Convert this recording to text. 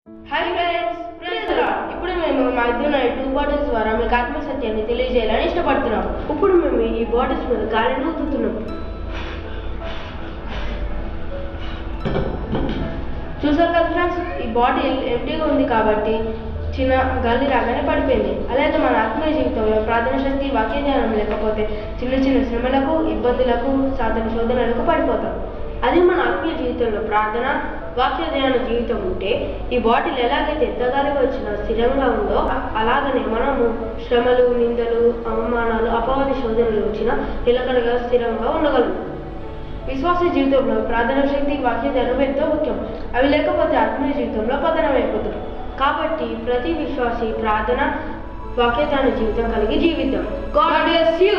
Hi friends, praise the lord. ఇప్పుడు మేము మా ఇద్దరు టూ బాటిల్స్ ద్వారా మీకు ఆత్మ సత్యాన్ని తెలియజేయాలని ఇష్టపడుతున్నాం. ఇప్పుడు మేము ఈ బాటిల్స్ మీద గాలిని ఊదుతున్నాం. చూసారు కదా ఫ్రెండ్స్, ఈ బాటిల్ ఎంటీగా ఉంది కాబట్టి చిన్న గాలి రాగానే పడిపోయింది. అలాగే మన ఆత్మీయ జీవితంలో ప్రార్థన శక్తి, వాక్య ధ్యానం లేకపోతే చిన్న చిన్న శ్రమలకు, ఇబ్బందులకు, సాధన శోధనలకు పడిపోతాం. అదే మన ఆత్మీయ జీవితంలో ప్రార్థన, వాక్య ధ్యాన జీవితం ఉంటే ఈ బాటిల్ ఎలాగైతే ఎంతగానే వచ్చినా స్థిరంగా ఉందో అలాగనే మనము శ్రమలు, నిందలు, అవమానాలు, అపవాది శోధనలు వచ్చినా నిలకడగా స్థిరంగా ఉండగలం. విశ్వాస జీవితంలో ప్రార్థన శక్తి, వాక్య ధ్యానం ఎంతో ముఖ్యం. అవి లేకపోతే ఆత్మీయ జీవితంలో పతనం అయిపోతుంది. కాబట్టి ప్రతి విశ్వాసి ప్రార్థన, వాక్య ధ్యాన జీవితం కలిగి జీవితం. God bless you.